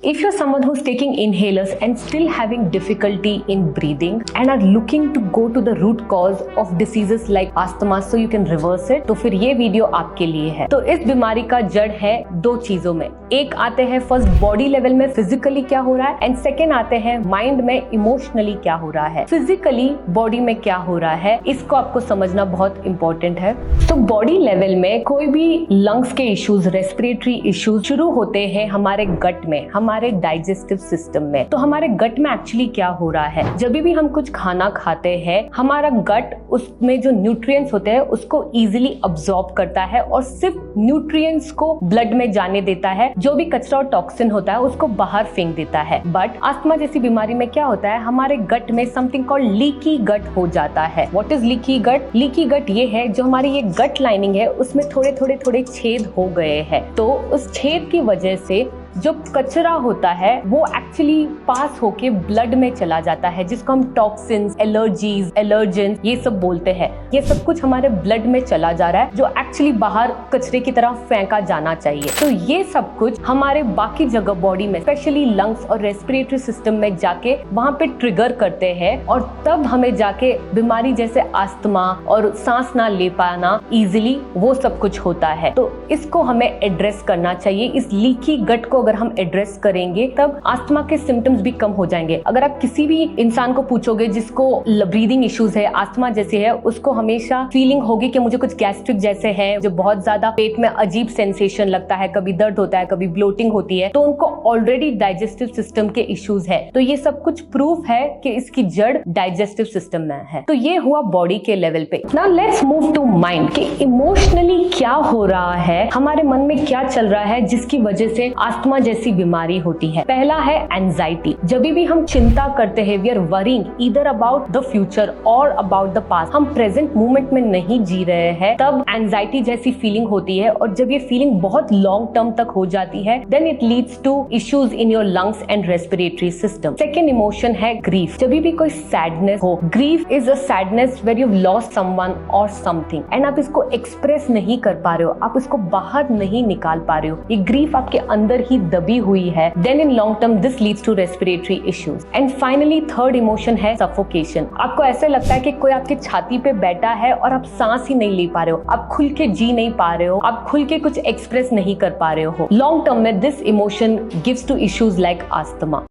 If you're someone who's taking inhalers and still having difficulty in breathing and are looking to go to the root cause of diseases like asthma so you can reverse it, तो फिर ये video आपके लिए है। तो इस बीमारी का जड़ है दो चीजों में। एक आते हैं फर्स्ट बॉडी लेवल में फिजिकली क्या हो रहा है एंड सेकेंड आते हैं माइंड में इमोशनली क्या हो रहा है। फिजिकली बॉडी में क्या हो रहा है इसको आपको समझना बहुत इंपॉर्टेंट है। तो बॉडी लेवल में कोई भी लंग्स के इश्यूज, रेस्पिरेटरी इश्यूज शुरू होते हैं हमारे गट में, हमारे डाइजेस्टिव सिस्टम में। तो हमारे गट में एक्चुअली क्या हो रहा है, जब भी हम कुछ खाना खाते हैं हमारा गट उसमें जो न्यूट्रिएंट्स होते हैं उसको इजीली अब्सॉर्ब करता है और सिर्फ न्यूट्रिएंट्स को ब्लड में जाने देता है, जो भी कचरा और टॉक्सिन होता है उसको बाहर फेंक देता है। बट अस्थमा जैसी बीमारी में क्या होता है, हमारे गट में समथिंग कॉल्ड लीकी गट हो जाता है। What is leaky gut? Leaky gut ये है जो हमारी ये गट लाइनिंग है उसमें थोड़े थोड़े छेद हो गए हैं। तो उस छेद की वजह से जो कचरा होता है वो एक्चुअली पास होके ब्लड में चला जाता है, जिसको हम टॉक्सिन्स, एलर्जीज, एलर्जेन ये सब बोलते हैं। ये सब कुछ हमारे ब्लड में चला जा रहा है जो एक्चुअली बाहर कचरे की तरह फेंका जाना चाहिए। तो ये सब कुछ हमारे बाकी जगह बॉडी में स्पेशली लंग्स और रेस्पिरेटरी सिस्टम में जाके वहां पे ट्रिगर करते हैं और तब हमें जाके बीमारी जैसे अस्थमा और सांस ना ले पाना इजिली वो सब कुछ होता है। तो इसको हमें एड्रेस करना चाहिए। इस लीकी गट को अगर हम एड्रेस करेंगे तब अस्थमा के सिम्टम्स भी कम हो जाएंगे। अगर आप किसी भी इंसान को पूछोगे जिसको ब्रीदिंग इश्यूज है, अस्थमा जैसे है, उसको हमेशा फीलिंग होगी कि मुझे कुछ गैस्ट्रिक जैसे है, जो बहुत ज्यादा पेट में अजीब सेंसेशन लगता है, कभी दर्द होता है, कभी ब्लोटिंग होती है, तो उनको ऑलरेडी डाइजेस्टिव सिस्टम के इश्यूज है। तो ये सब कुछ प्रूफ है कि इसकी जड़ डाइजेस्टिव सिस्टम में है। तो ये हुआ बॉडी के लेवल पे। Now let's move to mind कि इमोशनली क्या हो रहा है, हमारे मन में क्या चल रहा है जिसकी वजह से अस्थमा जैसी बीमारी होती है। पहला है एंजाइटी। जब भी हम चिंता करते हैं, we are worrying either about the future और अबाउट द पास्ट, हम प्रेजेंट मोमेंट में नहीं जी रहे हैं, तब एंजाइटी जैसी फीलिंग होती है। और जब ये फीलिंग बहुत लॉन्ग टर्म तक हो जाती है then it leads to issues in your lungs and respiratory system. Second emotion है ग्रीफ। जब भी कोई सैडनेस हो, grief is a sadness where you lost someone और समथिंग एंड आप इसको एक्सप्रेस नहीं कर पा रहे हो, आप इसको बाहर नहीं निकाल पा रहे हो, ये ग्रीफ आपके अंदर ही दबी हुई है। Then in long term this leads to respiratory issues. And finally third emotion है सफोकेशन। आपको ऐसा लगता है कि कोई आपकी छाती पे बैठा है और आप सांस ही नहीं ले पा रहे हो, आप खुल के जी नहीं पा रहे हो, आप खुल के कुछ एक्सप्रेस नहीं कर पा रहे हो। लॉन्ग टर्म में this emotion gives to issues like asthma.